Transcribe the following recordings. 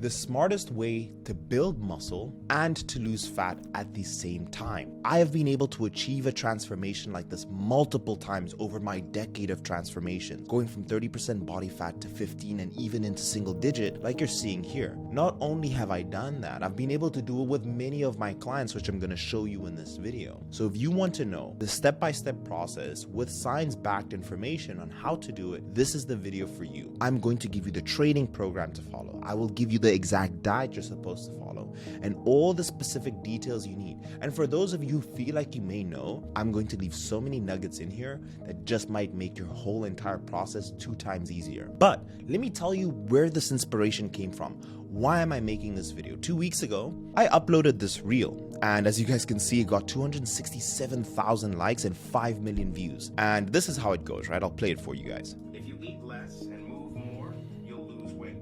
the smartest way to build muscle and to lose fat at the same time. I have been able to achieve a transformation like this multiple times over my decade of transformation, going from 30% body fat to 15 and even into single digit like you're seeing here. Not only have I done that, I've been able to do it with many of my clients, which I'm going to show you in this video. So if you want to know the step-by-step process with science-backed information on how to do it, this is the video for you. I'm going to give you the training program to follow. I will give you the exact diet you're supposed to follow and all the specific details you need. And for those of you who feel like you may know, I'm going to leave so many nuggets in here that just might make your whole entire process 2 times easier. But let me tell you where this inspiration came from. Why am I making this video? 2 weeks ago, I uploaded this reel, and as you guys can see, it got 267,000 likes and 5 million views. And this is how it goes, right? I'll play it for you guys. If you eat less and move more, you'll lose weight.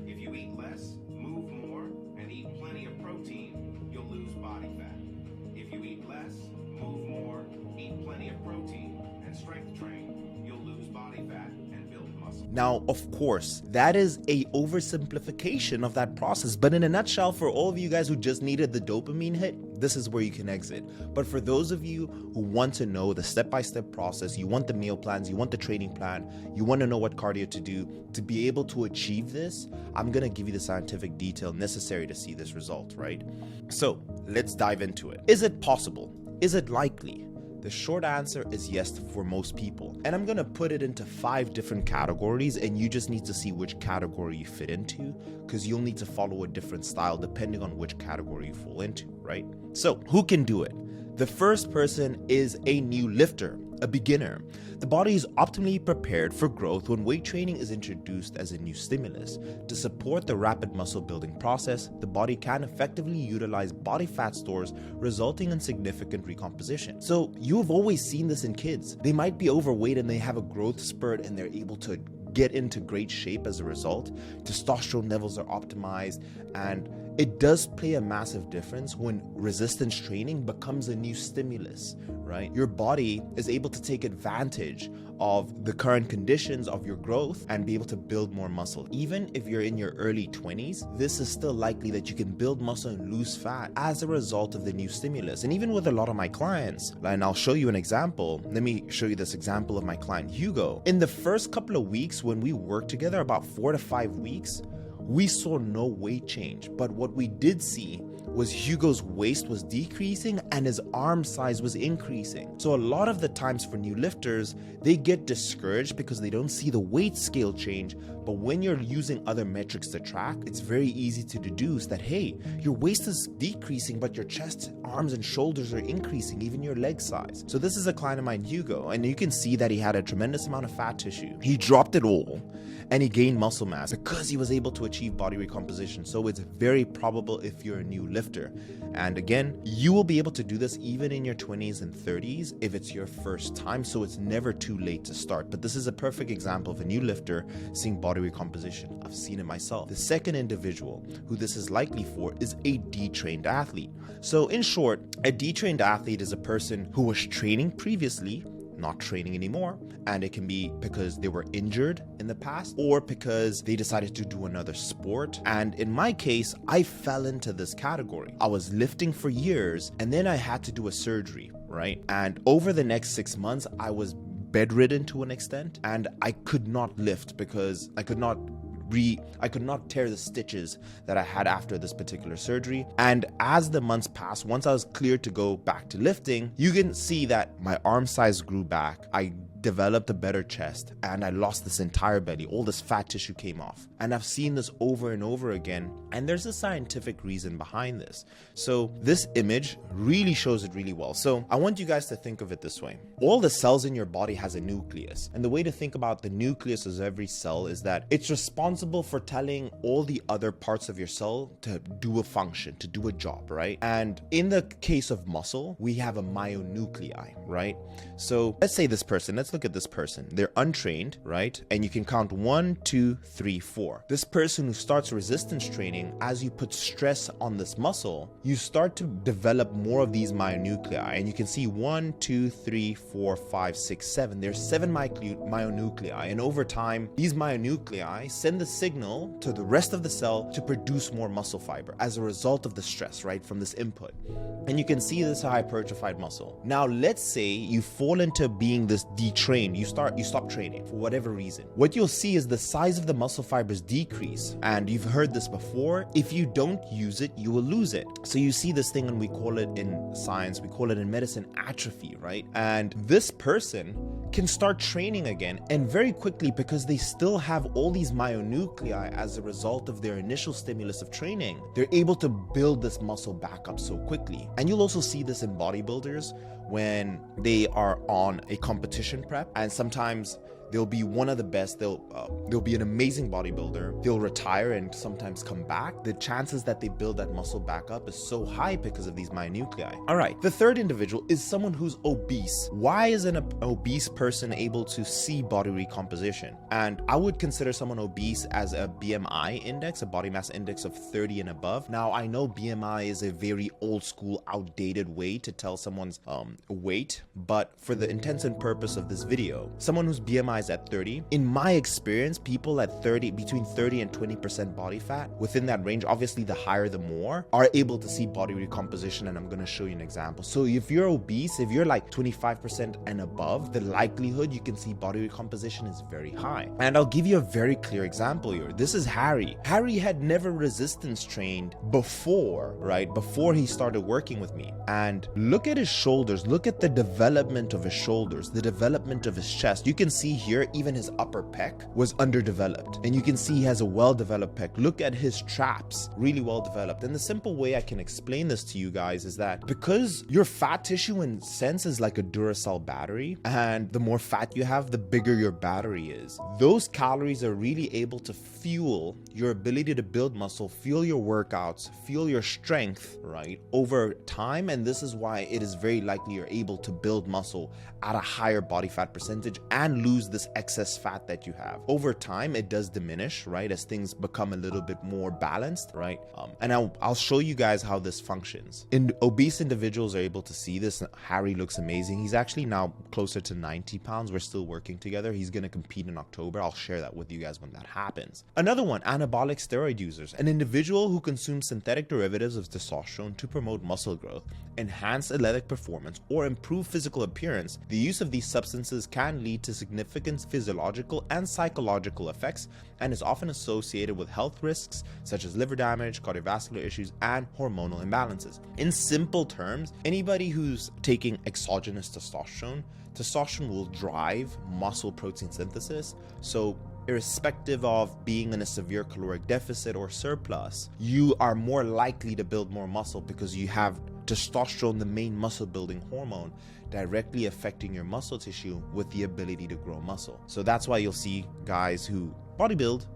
If you eat less, move more, and eat plenty of protein, you'll lose body fat. If you eat less, move more, eat plenty of protein, and strength train, you'll lose body fat and build muscle. Now, of course, that is a oversimplification of that process, but in a nutshell, for all of you guys who just needed the dopamine hit, this is where you can exit. But for those of you who want to know the step-by-step process, you want the meal plans, you want the training plan, you want to know what cardio to do to be able to achieve this, I'm going to give you the scientific detail necessary to see this result, right? So let's dive into it. Is it possible? Is it likely? The short answer is yes for most people. And I'm gonna put it into 5 different categories, and you just need to see which category you fit into, because you'll need to follow a different style depending on which category you fall into, right? So who can do it? The first person is a new lifter, a beginner. The body is optimally prepared for growth when weight training is introduced as a new stimulus. To support the rapid muscle building process, the body can effectively utilize body fat stores, resulting in significant recomposition. So you have always seen this in kids. They might be overweight and they have a growth spurt and they're able to get into great shape as a result. Testosterone levels are optimized, and it does play a massive difference when resistance training becomes a new stimulus, right? Your body is able to take advantage of the current conditions of your growth and be able to build more muscle. Even if you're in your early 20s, this is still likely that you can build muscle and lose fat as a result of the new stimulus. And even with a lot of my clients, and I'll show you an example. Let me show you this example of my client Hugo. In the first couple of weeks when we worked together, about 4 to 5 weeks, we saw no weight change, but what we did see was Hugo's waist was decreasing and his arm size was increasing. So a lot of the times for new lifters, they get discouraged because they don't see the weight scale change. But when you're using other metrics to track, it's very easy to deduce that, hey, your waist is decreasing, but your chest, arms, and shoulders are increasing, even your leg size. So this is a client of mine, Hugo, and you can see that he had a tremendous amount of fat tissue. He dropped it all and he gained muscle mass because he was able to achieve body recomposition. So it's very probable if you're a new lifter. And again, you will be able to do this even in your 20s and 30s if it's your first time. So it's never too late to start. But this is a perfect example of a new lifter seeing body recomposition. I've seen it myself. The second individual who this is likely for is a detrained athlete. So in short, a detrained athlete is a person who was training previously, not training anymore, and it can be because they were injured in the past or because they decided to do another sport. And in my case, I fell into this category. I was lifting for years and then I had to do a surgery, right? And over the next 6 months, I was bedridden to an extent, and I could not lift because I could not tear the stitches that I had after this particular surgery. And as the months passed, once I was cleared to go back to lifting, you can see that my arm size grew back. I developed a better chest and I lost this entire belly. All this fat tissue came off. And I've seen this over and over again. And there's a scientific reason behind this. So this image really shows it really well. So I want you guys to think of it this way. All the cells in your body has a nucleus. And the way to think about the nucleus of every cell is that it's responsible for telling all the other parts of your cell to do a function, to do a job, right? And in the case of muscle, we have a myonuclei, right? So let's say this person, let's let's look at this person. They're untrained, right? And you can count 1, 2, 3, 4. This person who starts resistance training, as you put stress on this muscle, you start to develop more of these myonuclei. And you can see 1, 2, 3, 4, 5, 6, 7. There's 7 myonuclei. And over time, these myonuclei send the signal to the rest of the cell to produce more muscle fiber as a result of the stress, right, from this input. And you can see this hypertrophied muscle. Now, let's say you fall into being this detrained. You stop training for whatever reason. What you'll see is the size of the muscle fibers decrease. And you've heard this before. If you don't use it, you will lose it. So you see this thing, and we call it in science, we call it in medicine atrophy, right? And this person can start training again, and very quickly, because they still have all these myonuclei as a result of their initial stimulus of training, they're able to build this muscle back up so quickly. And you'll also see this in bodybuilders when they are on a competition prep, and sometimes they'll be one of the best. They'll be an amazing bodybuilder. They'll retire and sometimes come back. The chances that they build that muscle back up is so high because of these myonuclei. All right, the third individual is someone who's obese. Why is an obese person able to see body recomposition? And I would consider someone obese as a BMI index, a body mass index of 30 and above. Now, I know BMI is a very old school, outdated way to tell someone's weight, but for the intents and purpose of this video, someone whose BMI is at 30, in my experience, people at 30, between 30 and 20% body fat, within that range, obviously the higher the more, are able to see body recomposition. And I'm going to show you an example. So if you're obese, if you're like 25% and above, the likelihood you can see body recomposition is very high. And I'll give you a very clear example here. This is Harry. Harry had never resistance trained before, right? Before he started working with me. And look at his shoulders. Look at the development of his shoulders, the development of his chest. You can see here, even his upper pec was underdeveloped, and you can see he has a well-developed pec. Look at his traps, really well developed. And the simple way I can explain this to you guys is that because your fat tissue in sense is like a Duracell battery, and the more fat you have, the bigger your battery is. Those calories are really able to fuel your ability to build muscle, fuel your workouts, fuel your strength, right, over time. And this is why it is very likely you're able to build muscle at a higher body fat percentage and lose this excess fat that you have. Over time, it does diminish, right, as things become a little bit more balanced, right? And I'll show you guys how this functions. Obese individuals are able to see this. Harry looks amazing. He's actually now closer to 90 pounds. We're still working together. He's going to compete in October. I'll share that with you guys when that happens. Another one, anabolic steroid users. An individual who consumes synthetic derivatives of testosterone to promote muscle growth, enhance athletic performance, or improve physical appearance. The use of these substances can lead to significant physiological and psychological effects, and is often associated with health risks such as liver damage, cardiovascular issues, and hormonal imbalances. In simple terms, anybody who's taking exogenous testosterone will drive muscle protein synthesis. So irrespective of being in a severe caloric deficit or surplus, you are more likely to build more muscle because you have testosterone, the main muscle building hormone, directly affecting your muscle tissue with the ability to grow muscle. So that's why you'll see guys who bodybuild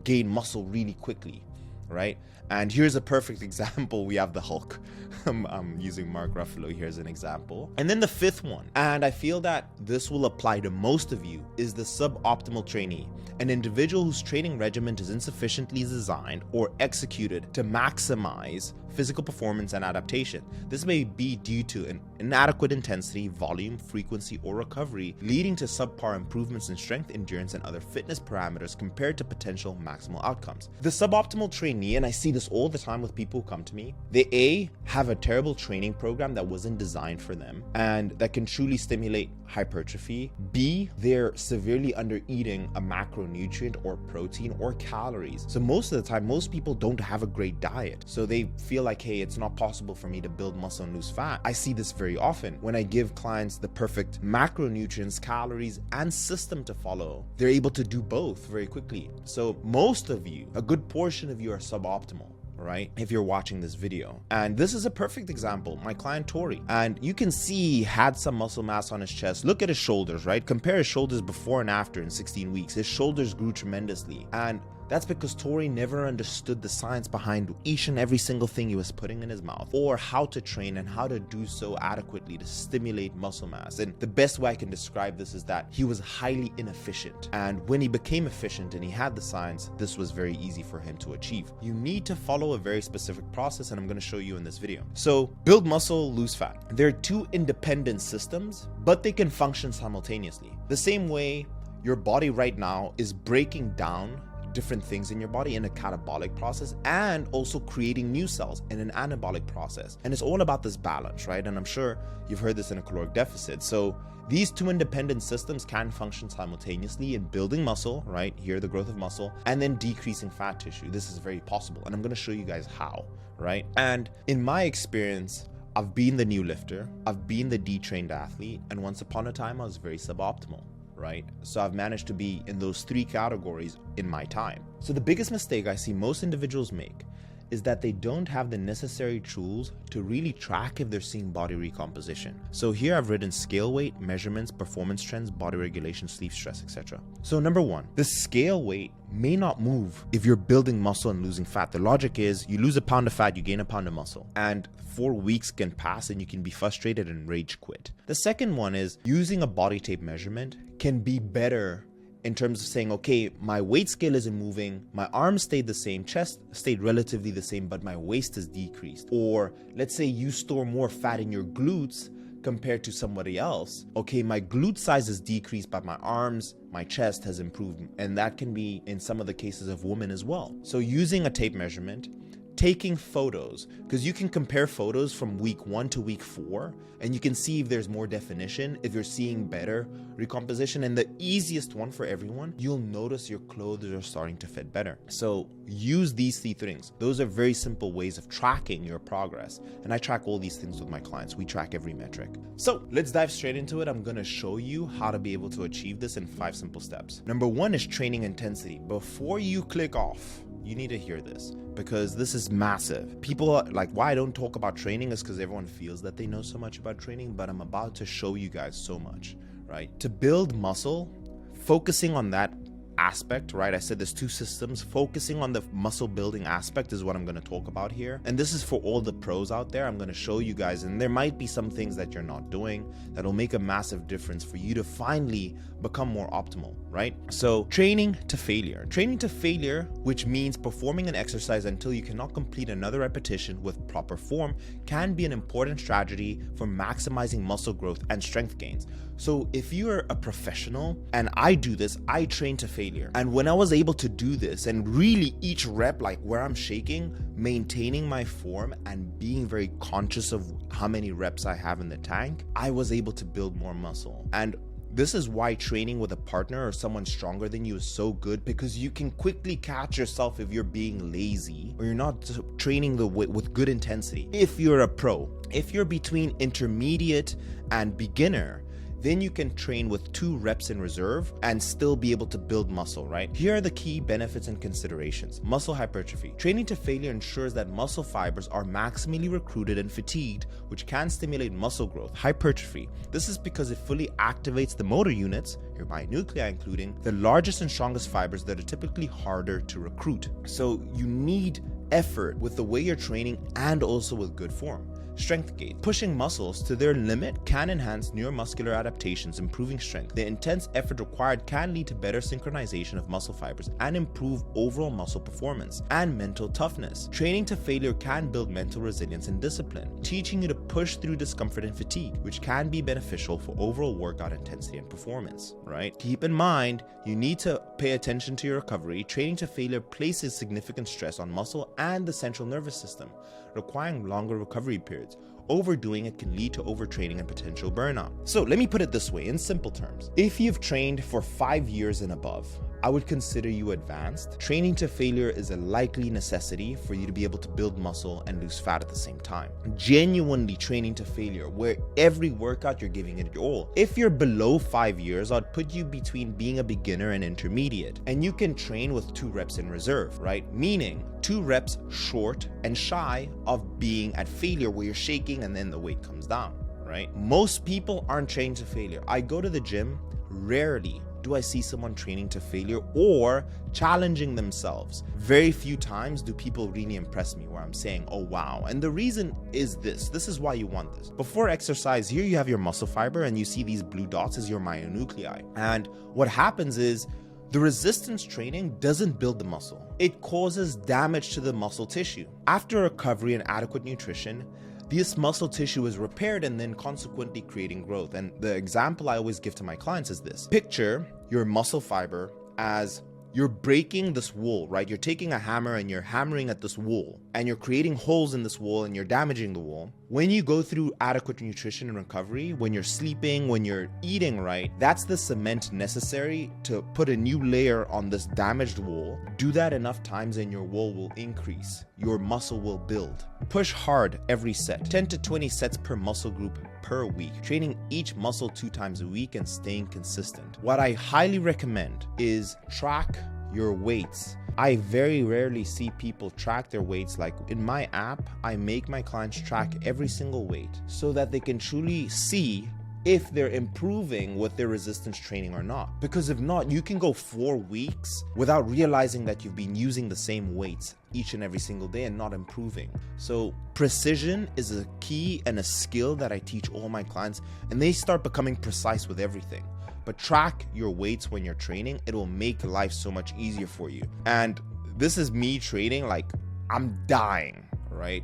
gain muscle really quickly, right? And here's a perfect example. We have the Hulk. I'm using Mark Ruffalo here as an example. And then the fifth one, and I feel that this will apply to most of you, is the suboptimal trainee. An individual whose training regimen is insufficiently designed or executed to maximize physical performance and adaptation. This may be due to an inadequate intensity, volume, frequency, or recovery, leading to subpar improvements in strength, endurance, and other fitness parameters compared to potential maximal outcomes. The suboptimal trainee, and I see this all the time with people who come to me, they A, have a terrible training program that wasn't designed for them and that can truly stimulate hypertrophy. B, they're severely under eating a macronutrient or protein or calories. So most of the time, most people don't have a great diet. So they feel like, hey, it's not possible for me to build muscle and lose fat. I see this very often when I give clients the perfect macronutrients, calories, and system to follow. They're able to do both very quickly. So most of you, a good portion of you, are suboptimal, right? If you're watching this video. And this is a perfect example, my client Tori. And you can see he had some muscle mass on his chest. Look at his shoulders, right? Compare his shoulders before and after in 16 weeks. His shoulders grew tremendously. And That's because Tori never understood the science behind each and every single thing he was putting in his mouth, or how to train and how to do so adequately to stimulate muscle mass. And the best way I can describe this is that he was highly inefficient. And when he became efficient and he had the science, this was very easy for him to achieve. You need to follow a very specific process, and I'm going to show you in this video. So build muscle, lose fat. They're two independent systems, but they can function simultaneously. The same way your body right now is breaking down different things in your body in a catabolic process and also creating new cells in an anabolic process. And it's all about this balance, right? And I'm sure you've heard this in a caloric deficit. So these two independent systems can function simultaneously in building muscle, right? Here, the growth of muscle, and then decreasing fat tissue. This is very possible. And I'm going to show you guys how, right? And in my experience, I've been the new lifter, I've been the detrained athlete, and once upon a time, I was very suboptimal. Right? So I've managed to be in those three categories in my time. So the biggest mistake I see most individuals make is that they don't have the necessary tools to really track if they're seeing body recomposition. So here I've written scale weight, measurements, performance trends, body regulation, sleep, stress, etc. So number one, the scale weight may not move if you're building muscle and losing fat. The logic is you lose a pound of fat, you gain a pound of muscle, and 4 weeks can pass and you can be frustrated and rage quit. The second one is using a body tape measurement can be better in terms of saying, okay, my weight scale isn't moving, my arms stayed the same, chest stayed relatively the same, but my waist is decreased. Or let's say you store more fat in your glutes compared to somebody else. Okay, my glute size is decreased, but my arms, my chest has improved. And that can be in some of the cases of women as well. So using a tape measurement, taking photos, because you can compare photos from week 1 to week 4, and you can see if there's more definition, if you're seeing better recomposition. And the easiest one for everyone, you'll notice your clothes are starting to fit better. So use these 3 things. Those are very simple ways of tracking your progress. And I track all these things with my clients. We track every metric. So let's dive straight into it. I'm going to show you how to be able to achieve this in 5 simple steps. Number 1 is training intensity. Before you click off, you need to hear this because this is massive. People are like, why I don't talk about training is because everyone feels that they know so much about training, but I'm about to show you guys so much, right? To build muscle, focusing on that aspect, right? I said there's 2 systems. Focusing on the muscle building aspect is what I'm going to talk about here. And this is for all the pros out there. I'm going to show you guys, and there might be some things that you're not doing that'll make a massive difference for you to finally become more optimal, right? So training to failure. Training to failure, which means performing an exercise until you cannot complete another repetition with proper form, can be an important strategy for maximizing muscle growth and strength gains. So if you're a professional, and I do this, I train to failure. And when I was able to do this and really each rep, like where I'm shaking, maintaining my form and being very conscious of how many reps I have in the tank, I was able to build more muscle. And this is why training with a partner or someone stronger than you is so good, because you can quickly catch yourself if you're being lazy or you're not training with good intensity. If you're a pro, if you're between intermediate and beginner, then you can train with 2 reps in reserve and still be able to build muscle, right? Here are the key benefits and considerations. Muscle hypertrophy. Training to failure ensures that muscle fibers are maximally recruited and fatigued, which can stimulate muscle growth. Hypertrophy. This is because it fully activates the motor units, your myonuclei including, the largest and strongest fibers that are typically harder to recruit. So you need effort with the way you're training and also with good form. Strength gain. Pushing muscles to their limit can enhance neuromuscular adaptations, improving strength. The intense effort required can lead to better synchronization of muscle fibers and improve overall muscle performance and mental toughness. Training to failure can build mental resilience and discipline, teaching you to push through discomfort and fatigue, which can be beneficial for overall workout intensity and performance, right? Keep in mind, you need to pay attention to your recovery. Training to failure places significant stress on muscle and the central nervous system, requiring longer recovery periods. Overdoing it can lead to overtraining and potential burnout. So let me put it this way in simple terms. If you've trained for 5 years and above, I would consider you advanced. Training to failure is a likely necessity for you to be able to build muscle and lose fat at the same time. Genuinely training to failure, where every workout you're giving it your all. If you're below 5 years, I'd put you between being a beginner and intermediate. And you can train with 2 reps in reserve, right? Meaning 2 reps short and shy of being at failure where you're shaking and then the weight comes down, right? Most people aren't trained to failure. I go to the gym rarely do I see someone training to failure or challenging themselves. Very few times do people really impress me where I'm saying, oh wow. And the reason is this is why you want this. Before exercise, here you have your muscle fiber and you see these blue dots as your myonuclei. And what happens is the resistance training doesn't build the muscle. It causes damage to the muscle tissue. After recovery and adequate nutrition, this muscle tissue is repaired and then consequently creating growth. And the example I always give to my clients is this. Picture your muscle fiber as you're breaking this wall, right? You're taking a hammer and you're hammering at this wall and you're creating holes in this wall and you're damaging the wall. When you go through adequate nutrition and recovery, when you're sleeping, when you're eating right, that's the cement necessary to put a new layer on this damaged wall. Do that enough times and your wall will increase. Your muscle will build. Push hard every set, 10 to 20 sets per muscle group per week, training each muscle 2 times a week and staying consistent. What I highly recommend is track your weights. I very rarely see people track their weights. Like in my app, I make my clients track every single weight so that they can truly see if they're improving with their resistance training or not. Because if not, you can go 4 weeks without realizing that you've been using the same weights each and every single day and not improving. So precision is a key and a skill that I teach all my clients, and they start becoming precise with everything. But track your weights when you're training. It will make life so much easier for you. And this is me training like I'm dying, right?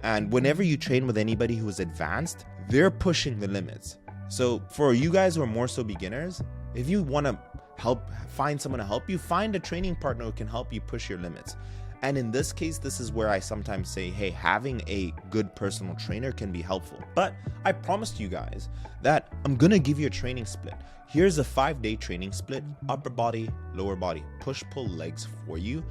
And whenever you train with anybody who is advanced, they're pushing the limits. So for you guys who are more so beginners, if you want to find someone to help you, find a training partner who can help you push your limits. And in this case, this is where I sometimes say, hey, having a good personal trainer can be helpful. But I promised you guys that I'm going to give you a training split. Here's a 5-day training split, upper body, lower body, push-pull legs for you,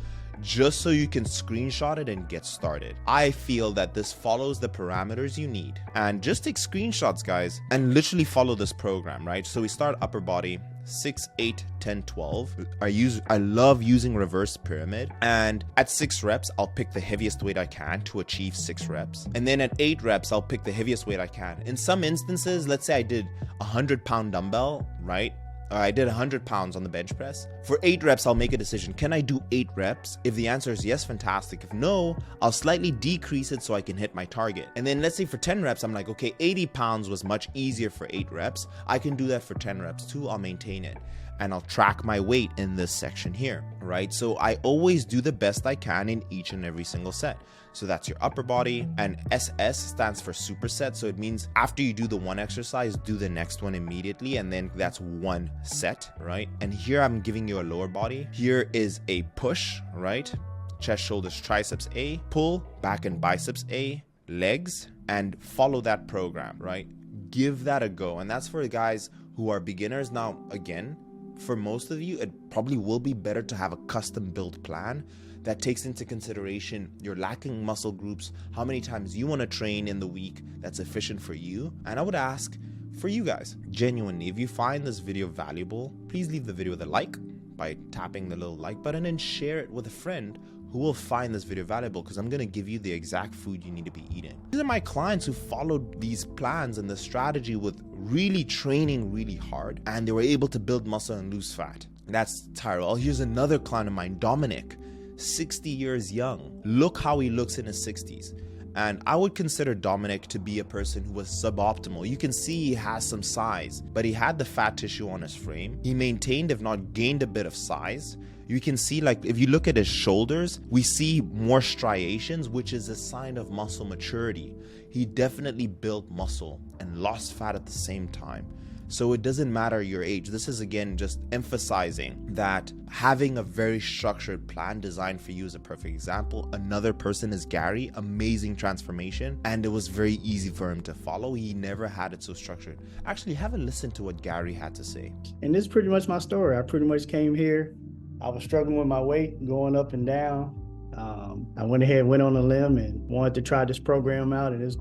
just so you can screenshot it and get started. I feel that this follows the parameters you need. And just take screenshots, guys, and literally follow this program, right? So we start upper body, 6, 8, 10, 12. I love using reverse pyramid. And at 6 reps, I'll pick the heaviest weight I can to achieve 6 reps. And then at 8 reps, I'll pick the heaviest weight I can. In some instances, let's say I did a 100-pound dumbbell, right? I did 100 pounds on the bench press. For 8 reps, I'll make a decision. Can I do 8 reps? If the answer is yes, fantastic. If no, I'll slightly decrease it so I can hit my target. And then let's say for 10 reps, I'm like, okay, 80 pounds was much easier for 8 reps. I can do that for 10 reps too. I'll maintain it. And I'll track my weight in this section here, right? So I always do the best I can in each and every single set. So that's your upper body, and SS stands for superset. So it means after you do the one exercise, do the next one immediately. And then that's 1 set, right? And here I'm giving you a lower body. Here is a push, right? Chest, shoulders, triceps A, pull, back and biceps A, legs, and follow that program, right? Give that a go. And that's for the guys who are beginners. Now, again, for most of you, it probably will be better to have a custom built plan that takes into consideration your lacking muscle groups, how many times you want to train in the week that's efficient for you. And I would ask for you guys, genuinely, if you find this video valuable, please leave the video with a like by tapping the little like button and share it with a friend who will find this video valuable, because I'm going to give you the exact food you need to be eating. These are my clients who followed these plans and the strategy with really training really hard, and they were able to build muscle and lose fat. That's Tyrell. Here's another client of mine, Dominic, 60 years young. Look how he looks in his 60s. And I would consider Dominic to be a person who was suboptimal. You can see he has some size, but he had the fat tissue on his frame. He maintained, if not gained, a bit of size. You can see, like, if you look at his shoulders, we see more striations, which is a sign of muscle maturity. He definitely built muscle and lost fat at the same time. So it doesn't matter your age. This is, again, just emphasizing that having a very structured plan designed for you is a perfect example. Another person is Gary, amazing transformation, and it was very easy for him to follow. He never had it so structured. Actually, have a listen to what Gary had to say. And this is pretty much my story. I pretty much came here. I was struggling with my weight, going up and down. I went on a limb and wanted to try this program out, and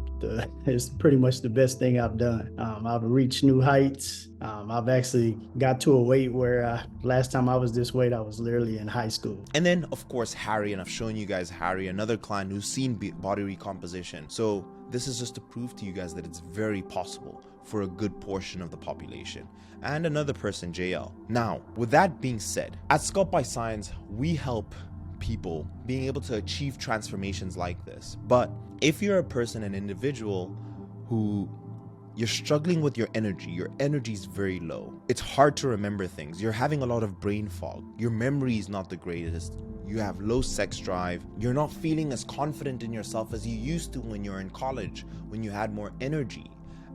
it's pretty much the best thing I've done. I've reached new heights. I've actually got to a weight where last time I was this weight, I was literally in high school. And then, of course, Harry, and I've shown you guys Harry, another client who's seen body recomposition. So this is just to prove to you guys that it's very possible for a good portion of the population. And another person, JL. Now, with that being said, at Sculpt by Science, we help people being able to achieve transformations like this. But if you're a person, an individual who you're struggling with your energy is very low. It's hard to remember things. You're having a lot of brain fog. Your memory is not the greatest. You have low sex drive. You're not feeling as confident in yourself as you used to when you're in college, when you had more energy.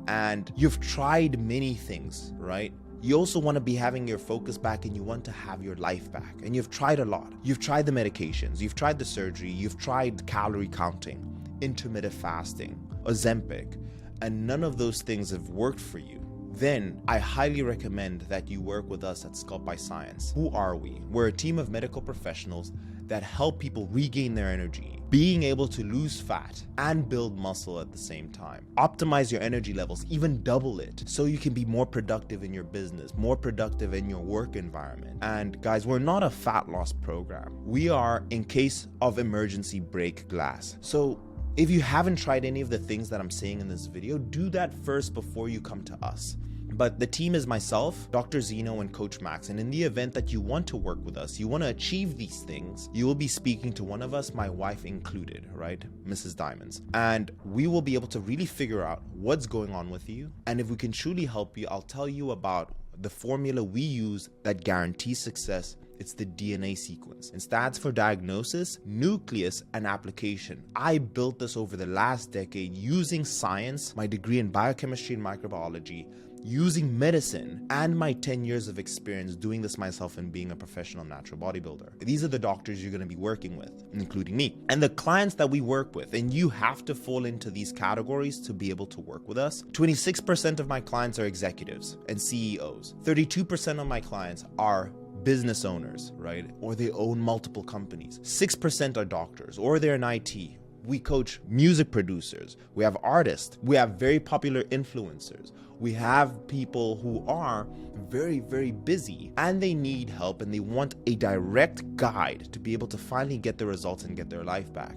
And you've tried many things, right? You also want to be having your focus back, and you want to have your life back. And you've tried a lot. You've tried the medications, you've tried the surgery, you've tried calorie counting, intermittent fasting, Ozempic, and none of those things have worked for you. Then I highly recommend that you work with us at Sculpt by Science. Who are we? We're a team of medical professionals that help people regain their energy, being able to lose fat and build muscle at the same time. Optimize your energy levels, even double it, so you can be more productive in your business, more productive in your work environment. And guys, we're not a fat loss program. We are, in case of emergency, break glass. So if you haven't tried any of the things that I'm saying in this video, do that first before you come to us. But the team is myself, Dr. Zeno, and Coach Max. And in the event that you want to work with us, you want to achieve these things, you will be speaking to one of us, my wife included, right? Mrs. Diamonds. And we will be able to really figure out what's going on with you. And if we can truly help you, I'll tell you about the formula we use that guarantees success. It's the DNA sequence. It stands for diagnosis, nucleus, and application. I built this over the last decade using science, my degree in biochemistry and microbiology, using medicine, and my 10 years of experience doing this myself and being a professional natural bodybuilder. These are the doctors you're going to be working with, including me. And the clients that we work with, and you have to fall into these categories to be able to work with us. 26% of my clients are executives and CEOs. 32% of my clients are business owners, right? Or they own multiple companies. 6% are doctors, or they're in IT. We coach music producers. We have artists. We have very popular influencers. We have people who are very, very busy and they need help and they want a direct guide to be able to finally get the results and get their life back.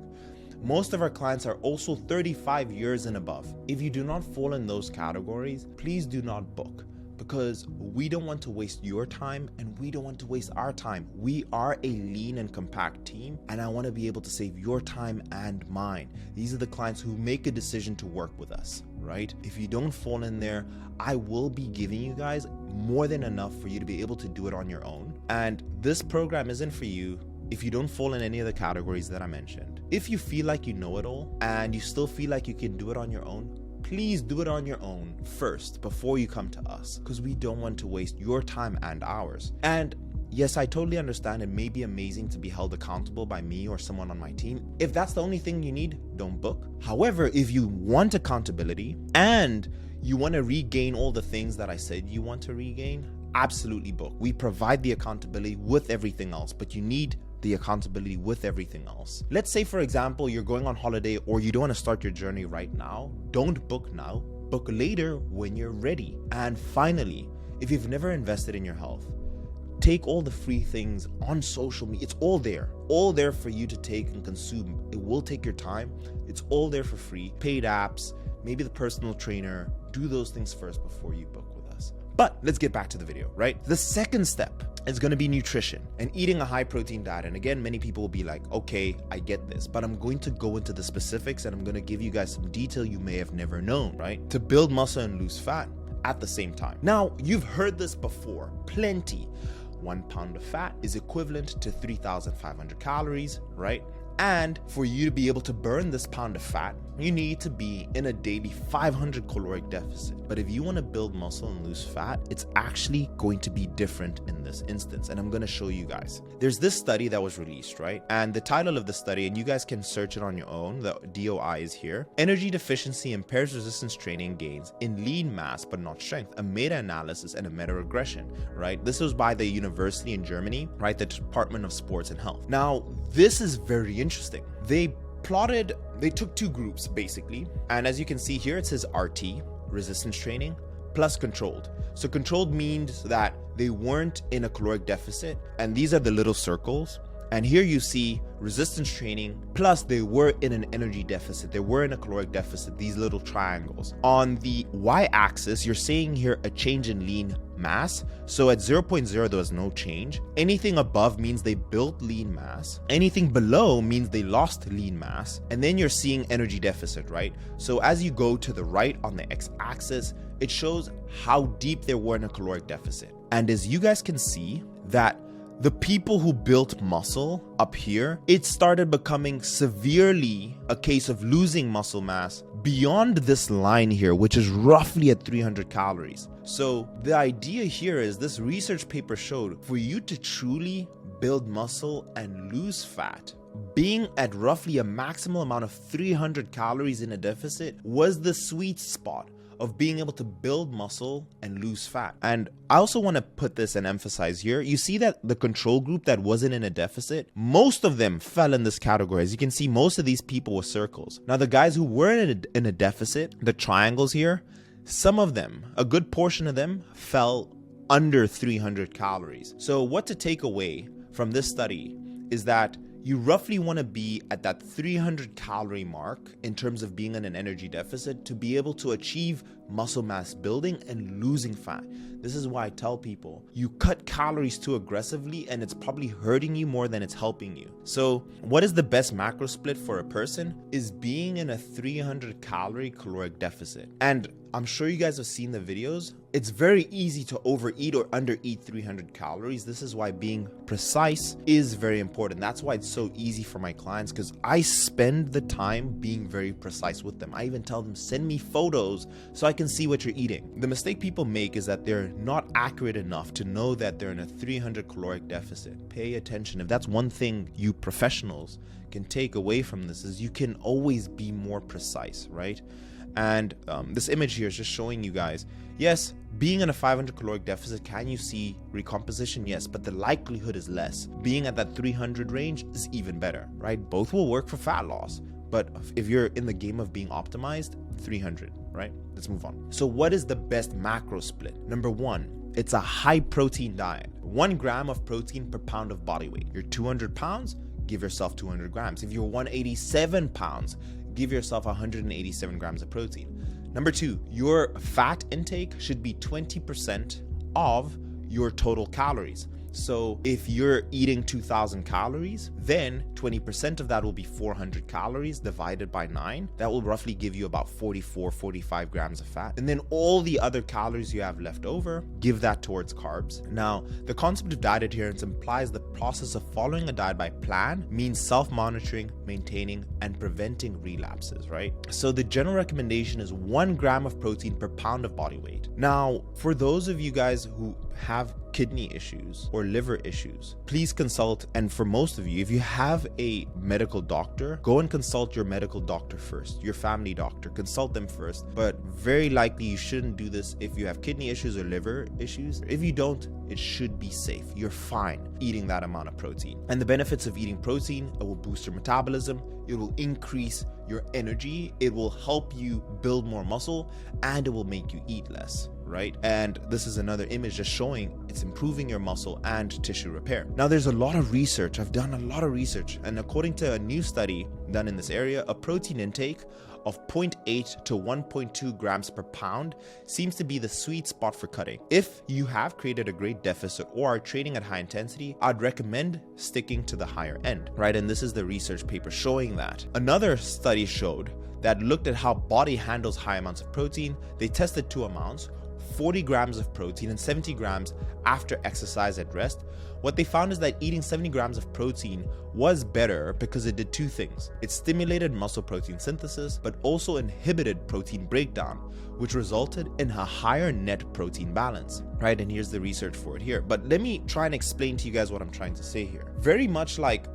Most of our clients are also 35 years and above. If you do not fall in those categories, please do not book, because we don't want to waste your time and we don't want to waste our time. We are a lean and compact team, and I want to be able to save your time and mine. These are the clients who make a decision to work with us, right? If you don't fall in there, I will be giving you guys more than enough for you to be able to do it on your own. And this program isn't for you if you don't fall in any of the categories that I mentioned. If you feel like you know it all and you still feel like you can do it on your own, please do it on your own first before you come to us, because we don't want to waste your time and ours. And yes, I totally understand it may be amazing to be held accountable by me or someone on my team. If that's the only thing you need, don't book. However, if you want accountability and you want to regain all the things that I said you want to regain, absolutely book. We provide the accountability with everything else, but you need the accountability with everything else. Let's say, for example, you're going on holiday or you don't want to start your journey right now. Don't book now. Book later when you're ready. And finally, if you've never invested in your health, take all the free things on social media. It's all there for you to take and consume. It will take your time. It's all there for free. Paid apps, maybe the personal trainer. Do those things first before you book with us. But let's get back to the video, right? The second step is going to be nutrition and eating a high protein diet. And again, many people will be like, okay, I get this, but I'm going to go into the specifics and I'm going to give you guys some detail you may have never known, right? To build muscle and lose fat at the same time. Now, you've heard this before, plenty. 1 pound of fat is equivalent to 3,500 calories, right? And for you to be able to burn this pound of fat, you need to be in a daily 500 caloric deficit. But if you want to build muscle and lose fat, it's actually going to be different in this instance. And I'm going to show you guys. There's this study that was released, right? And the title of the study, and you guys can search it on your own, the DOI is here. Energy deficiency impairs resistance training gains in lean mass, but not strength. A meta-analysis and a meta-regression, right? This was by the university in Germany, right? The Department of Sports and Health. Now, this is very interesting. They took two groups basically, and as you can see here, it says RT, resistance training, plus controlled. So controlled means that they weren't in a caloric deficit, and these are the little circles. And here you see resistance training, plus they were in an energy deficit. They were in a caloric deficit, these little triangles. On the y-axis, you're seeing here a change in lean mass. So at 0.0, there was no change. Anything above means they built lean mass. Anything below means they lost lean mass. And then you're seeing energy deficit, right? So as you go to the right on the x-axis, it shows how deep they were in a caloric deficit. And as you guys can see, that the people who built muscle up here, it started becoming severely a case of losing muscle mass beyond this line here, which is roughly at 300 calories. So the idea here is this research paper showed for you to truly build muscle and lose fat, being at roughly a maximal amount of 300 calories in a deficit was the sweet spot of being able to build muscle and lose fat. And I also want to put this and emphasize here, you see that the control group that wasn't in a deficit, most of them fell in this category. As you can see, most of these people were circles. Now the guys who were in a deficit, the triangles here, some of them, a good portion of them fell under 300 calories. So what to take away from this study is that you roughly want to be at that 300 calorie mark in terms of being in an energy deficit to be able to achieve muscle mass building and losing fat. This is why I tell people you cut calories too aggressively and it's probably hurting you more than it's helping you. So what is the best macro split for a person is being in a 300 calorie caloric deficit. And I'm sure you guys have seen the videos. It's very easy to overeat or undereat 300 calories. This is why being precise is very important. That's why it's so easy for my clients, because I spend the time being very precise with them. I even tell them, send me photos so I can see what you're eating. The mistake people make is that they're not accurate enough to know that they're in a 300 caloric deficit. Pay attention. If that's one thing you professionals can take away from this, is you can always be more precise, right? And this image here is just showing you guys, yes, being in a 500 caloric deficit, can you see recomposition? Yes, but the likelihood is less. Being at that 300 range is even better, right? Both will work for fat loss, but if you're in the game of being optimized, 300, right? Let's move on. So what is the best macro split? Number one, it's a high protein diet. 1 gram of protein per pound of body weight. You're 200 pounds, give yourself 200 grams. If you're 187 pounds, give yourself 187 grams of protein. Number two, your fat intake should be 20% of your total calories. So if you're eating 2,000 calories, then 20% of that will be 400 calories divided by 9. That will roughly give you about 45 grams of fat. And then all the other calories you have left over, give that towards carbs. Now, the concept of diet adherence implies the process of following a diet by plan means self-monitoring, maintaining, and preventing relapses, right? So the general recommendation is 1 gram of protein per pound of body weight. Now, for those of you guys who have kidney issues or liver issues, please consult. And for most of you, if you have a medical doctor, go and consult your medical doctor first, your family doctor, consult them first. But very likely you shouldn't do this if you have kidney issues or liver issues. If you don't, it should be safe. You're fine eating that amount of protein. And the benefits of eating protein, it will boost your metabolism, it will increase your energy, it will help you build more muscle, and it will make you eat less, right? And this is another image just showing it's improving your muscle and tissue repair. Now there's a lot of research. I've done a lot of research, and according to a new study done in this area, a protein intake of 0.8 to 1.2 grams per pound seems to be the sweet spot for cutting. If you have created a great deficit or are training at high intensity, I'd recommend sticking to the higher end, right? And this is the research paper showing that. Another study showed that looked at how body handles high amounts of protein. They tested 2 amounts, 40 grams of protein and 70 grams after exercise at rest. What they found is that eating 70 grams of protein was better because it did 2 things. It stimulated muscle protein synthesis, but also inhibited protein breakdown, which resulted in a higher net protein balance, right? And here's the research for it here. But let me try and explain to you guys what I'm trying to say here. Very much like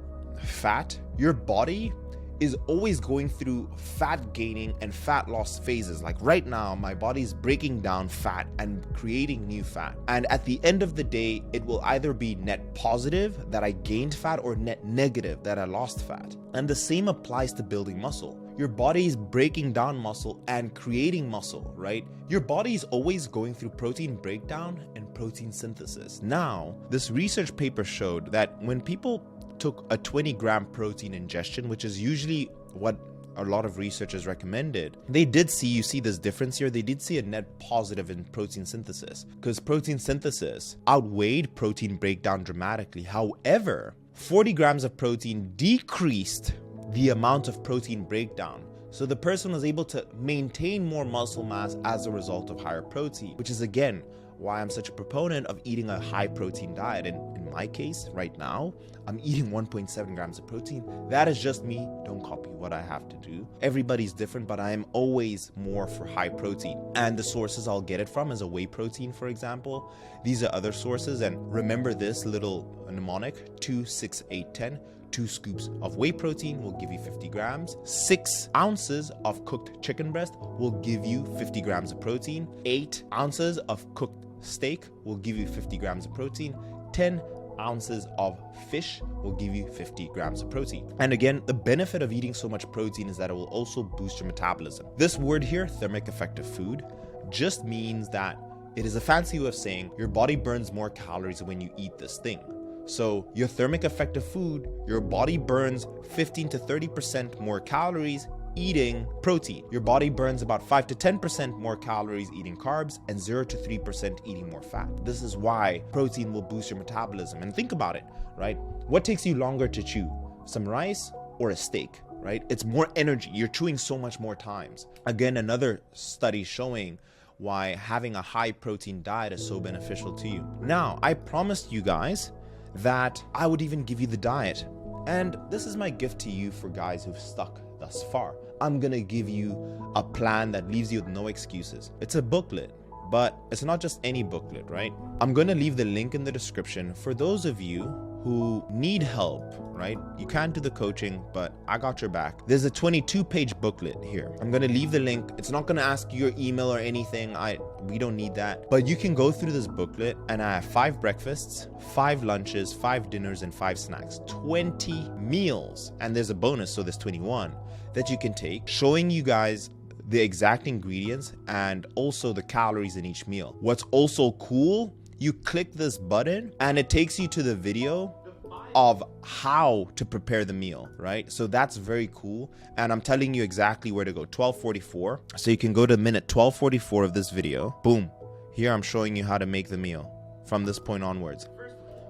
fat, your body is always going through fat gaining and fat loss phases. Like right now, my body's breaking down fat and creating new fat. And at the end of the day, it will either be net positive that I gained fat or net negative that I lost fat. And the same applies to building muscle. Your body is breaking down muscle and creating muscle, right? Your body is always going through protein breakdown and protein synthesis. Now, this research paper showed that when people took a 20-gram protein ingestion, which is usually what a lot of researchers recommended, they did see, you see this difference here, they did see a net positive in protein synthesis because protein synthesis outweighed protein breakdown dramatically. However, 40 grams of protein decreased the amount of protein breakdown. So the person was able to maintain more muscle mass as a result of higher protein, which is again why I'm such a proponent of eating a high protein diet. And in my case, right now, I'm eating 1.7 grams of protein. That is just me. Don't copy what I have to do. Everybody's different, but I am always more for high protein. And the sources I'll get it from is a whey protein, for example. These are other sources. And remember this little mnemonic, 2, 6, 8, 10. 2 scoops of whey protein will give you 50 grams. 6 ounces of cooked chicken breast will give you 50 grams of protein. 8 ounces of cooked steak will give you 50 grams of protein. 10 ounces of fish will give you 50 grams of protein. And again, the benefit of eating so much protein is that it will also boost your metabolism. This word here, thermic effective food, just means that it is a fancy way of saying your body burns more calories when you eat this thing. So your thermic effective food, your body burns 15 to 30% more calories eating protein. Your body burns about 5 to 10% more calories eating carbs and 0 to 3% eating more fat. This is why protein will boost your metabolism. And think about it, right? What takes you longer to chew? Some rice or a steak, right? It's more energy. You're chewing so much more times. Again, another study showing why having a high protein diet is so beneficial to you. Now, I promised you guys that I would even give you the diet. And this is my gift to you for guys who've stuck thus far. I'm gonna give you a plan that leaves you with no excuses. It's a booklet, but it's not just any booklet, right? I'm gonna leave the link in the description for those of you who need help, right? You can't do the coaching, but I got your back. There's a 22-page booklet here. I'm gonna leave the link. It's not gonna ask you your email or anything. We don't need that. But you can go through this booklet and I have 5 breakfasts, 5 lunches, 5 dinners, and 5 snacks. 20 meals. And there's a bonus, so there's 21 that you can take, showing you guys the exact ingredients and also the calories in each meal. What's also cool, you click this button and it takes you to the video of how to prepare the meal, right? So that's very cool. And I'm telling you exactly where to go. 12:44. So you can go to minute 12:44 of this video. Boom. Here I'm showing you how to make the meal from this point onwards.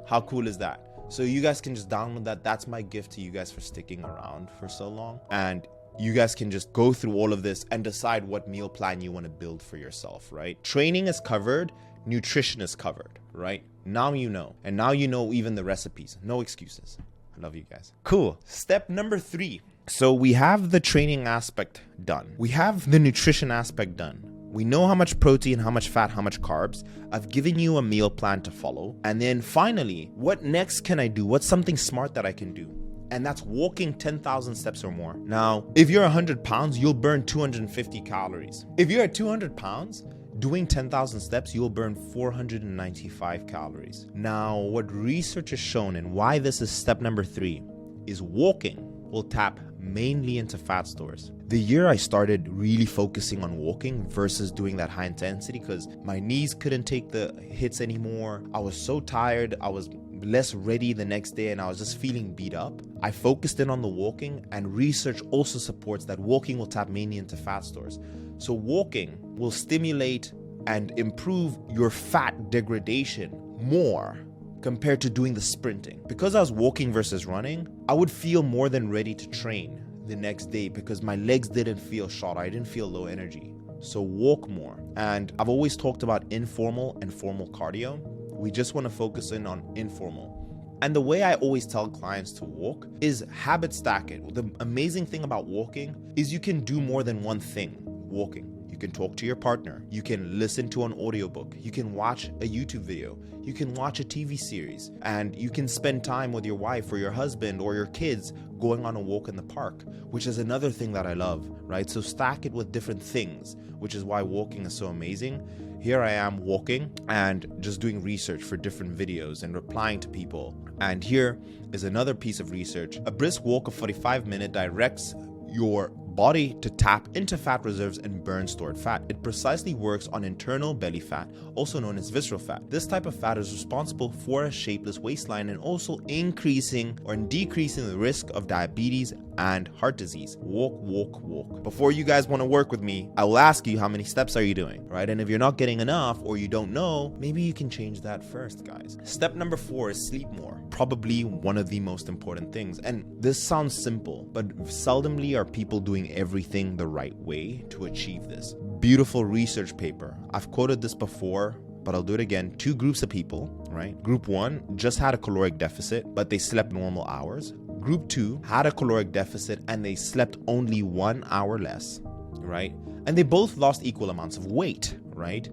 How cool is that? So you guys can just download that. That's my gift to you guys for sticking around for so long. And you guys can just go through all of this and decide what meal plan you want to build for yourself, right? Training is covered. Nutrition is covered, right? Now you know. And now you know even the recipes. No excuses. I love you guys. Cool. Step number 3. So we have the training aspect done. We have the nutrition aspect done. We know how much protein, how much fat, how much carbs. I've given you a meal plan to follow. And then finally, what next can I do? What's something smart that I can do? And that's walking 10,000 steps or more. Now, if you're 100 pounds, you'll burn 250 calories. If you're at 200 pounds, doing 10,000 steps, you'll burn 495 calories. Now, what research has shown and why this is step number 3 is walking will tap mainly into fat stores. The year I started really focusing on walking versus doing that high intensity because my knees couldn't take the hits anymore. I was so tired. I was less ready the next day and I was just feeling beat up. I focused in on the walking, and research also supports that walking will tap mainly into fat stores. So walking will stimulate and improve your fat degradation more compared to doing the sprinting. Because I was walking versus running, I would feel more than ready to train the next day because my legs didn't feel shot. I didn't feel low energy. So walk more. And I've always talked about informal and formal cardio. We just want to focus in on informal. And the way I always tell clients to walk is habit stack it. The amazing thing about walking is you can do more than one thing walking. You You can talk to your partner. You can listen to an audiobook. You can watch a YouTube video. You can watch a TV series. And you can spend time with your wife or your husband or your kids going on a walk in the park, which is another thing that I love, right? So stack it with different things, which is why walking is so amazing. Here I am walking and just doing research for different videos and replying to people. And here is another piece of research. A brisk walk of 45 minutes directs your body to tap into fat reserves and burn stored fat. It precisely works on internal belly fat, also known as visceral fat. This type of fat is responsible for a shapeless waistline and also increasing or decreasing the risk of diabetes and heart disease. Walk, walk, walk. Before you guys want to work with me, I will ask you, how many steps are you doing, right? And if you're not getting enough or you don't know, maybe you can change that first, guys. Step number 4 is sleep more. Probably one of the most important things. And this sounds simple, but seldomly are people doing everything the right way to achieve this. Beautiful research paper. I've quoted this before, but I'll do it again. 2 groups of people, right? Group 1 just had a caloric deficit, but they slept normal hours. Group 2 had a caloric deficit and they slept only 1 hour less, right? And they both lost equal amounts of weight, right?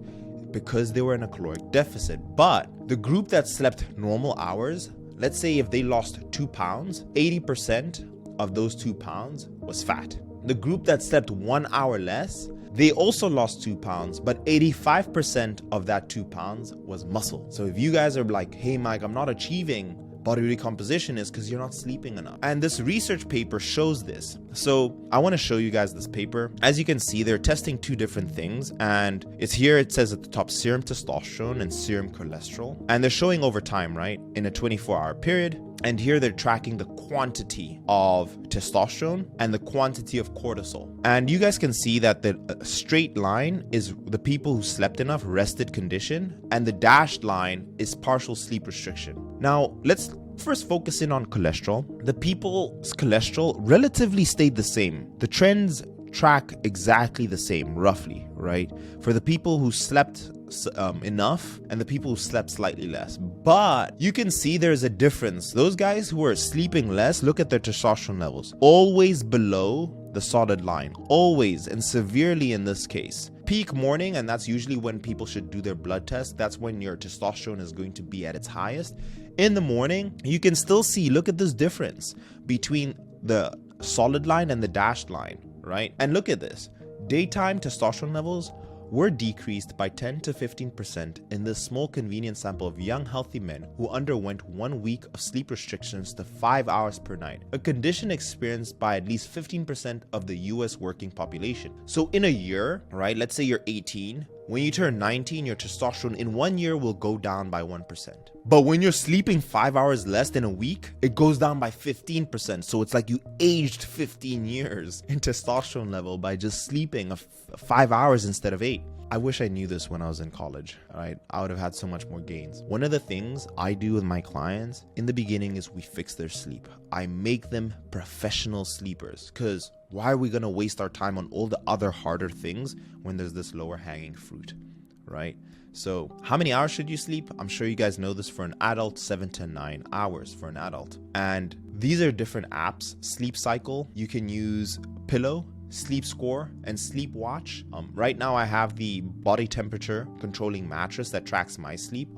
Because they were in a caloric deficit. But the group that slept normal hours, let's say if they lost 2 pounds, 80% of those 2 pounds was fat. The group that slept 1 hour less, they also lost 2 pounds, but 85% of that 2 pounds was muscle. So if you guys are like, hey Mike, I'm not achieving body recomposition, is because you're not sleeping enough. And this research paper shows this. So I want to show you guys this paper. As you can see, they're testing 2 different things, and it's here, it says at the top serum testosterone and serum cholesterol, and they're showing over time, right, in a 24-hour period. And here they're tracking the quantity of testosterone and the quantity of cortisol. And you guys can see that the straight line is the people who slept enough, rested condition, and the dashed line is partial sleep restriction. Now, let's first focus in on cholesterol. The people's cholesterol relatively stayed the same. The trends track exactly the same, roughly, right? For the people who slept enough and the people who slept slightly less. But you can see there's a difference. Those guys who are sleeping less, look at their testosterone levels. Always below the solid line. Always, and severely in this case. Peak morning, and that's usually when people should do their blood test. That's when your testosterone is going to be at its highest. In the morning, you can still see, look at this difference between the solid line and the dashed line, right? And look at this. Daytime testosterone levels were decreased by 10 to 15% in this small convenient sample of young healthy men who underwent 1 week of sleep restrictions to 5 hours per night, a condition experienced by at least 15% of the US working population. So in a year, right, let's say you're 18, when you turn 19, your testosterone in 1 year will go down by 1%. But when you're sleeping 5 hours less than a week, it goes down by 15%. So it's like you aged 15 years in testosterone level by just sleeping 5 hours instead of 8. I wish I knew this when I was in college, right? I would have had so much more gains. One of the things I do with my clients in the beginning is we fix their sleep. I make them professional sleepers, because why are we going to waste our time on all the other harder things when there's this lower hanging fruit, right? So how many hours should you sleep? I'm sure you guys know this. For an adult, 7 to 9 hours for an adult. And these are different apps. Sleep Cycle, you can use Pillow, Sleep Score, and Sleep Watch. Right now I have the body temperature controlling mattress that tracks my sleep.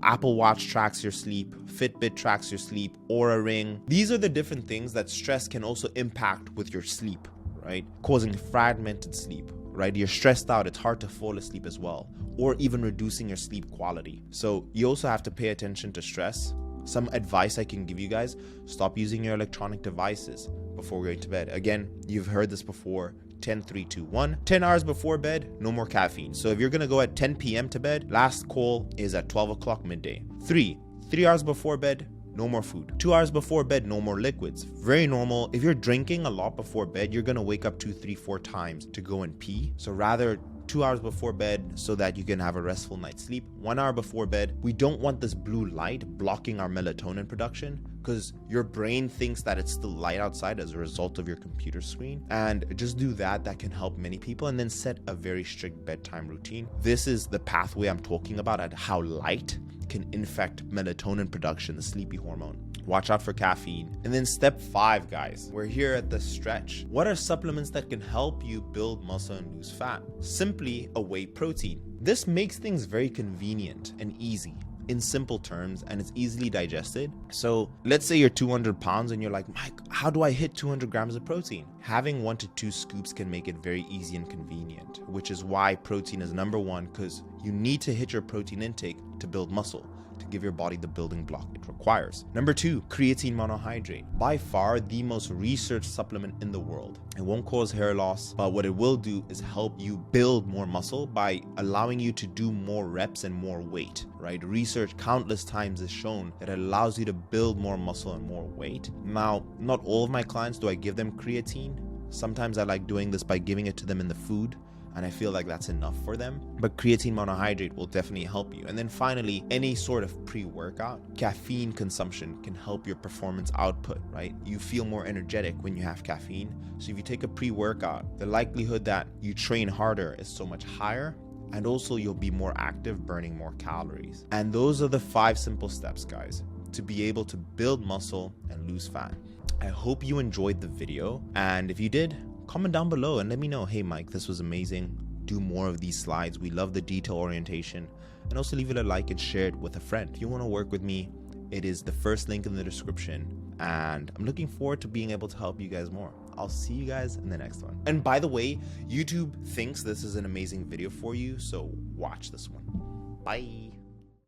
Apple Watch tracks your sleep, Fitbit tracks your sleep, Oura Ring. These are the different things that stress can also impact with your sleep, right? Causing fragmented sleep, right? You're stressed out, it's hard to fall asleep as well, or even reducing your sleep quality. So you also have to pay attention to stress. Some advice I can give you guys: stop using your electronic devices before going to bed. Again, you've heard this before. 10, 3, 2, 1. 10 hours before bed, no more caffeine. So if you're going to go at 10 p.m. to bed, last call is at 12 o'clock midday. 3 hours before bed, no more food. 2 hours before bed, no more liquids. Very normal. If you're drinking a lot before bed, you're going to wake up 2, 3, 4 times to go and pee. So rather 2 hours before bed so that you can have a restful night's sleep. 1 hour before bed. We don't want this blue light blocking our melatonin production, because your brain thinks that it's still light outside as a result of your computer screen. And just do that. That can help many people. And then set a very strict bedtime routine. This is the pathway I'm talking about, at how light can infect melatonin production, the sleepy hormone. Watch out for caffeine. And then step 5, guys, we're here at the stretch. What are supplements that can help you build muscle and lose fat? Simply a whey protein. This makes things very convenient and easy in simple terms, and it's easily digested. So let's say you're 200 pounds and you're like, Mike, how do I hit 200 grams of protein? Having 1 to 2 scoops can make it very easy and convenient, which is why protein is number 1, because you need to hit your protein intake to build muscle, to give your body the building block it requires. Number 2, creatine monohydrate. By far the most researched supplement in the world. It won't cause hair loss, but what it will do is help you build more muscle by allowing you to do more reps and more weight, right? Research countless times has shown that it allows you to build more muscle and more weight. Now, not all of my clients do I give them creatine. Sometimes I like doing this by giving it to them in the food, and I feel like that's enough for them. But creatine monohydrate will definitely help you. And then finally, any sort of pre-workout, caffeine consumption can help your performance output, right? You feel more energetic when you have caffeine. So if you take a pre-workout, the likelihood that you train harder is so much higher, and also you'll be more active, burning more calories. And those are the 5 simple steps, guys, to be able to build muscle and lose fat. I hope you enjoyed the video, and if you did, comment down below and let me know, hey Mike, this was amazing. Do more of these slides. We love the detail orientation. And also leave it a like and share it with a friend. If you want to work with me, it is the first link in the description. And I'm looking forward to being able to help you guys more. I'll see you guys in the next one. And by the way, YouTube thinks this is an amazing video for you, so watch this one. Bye.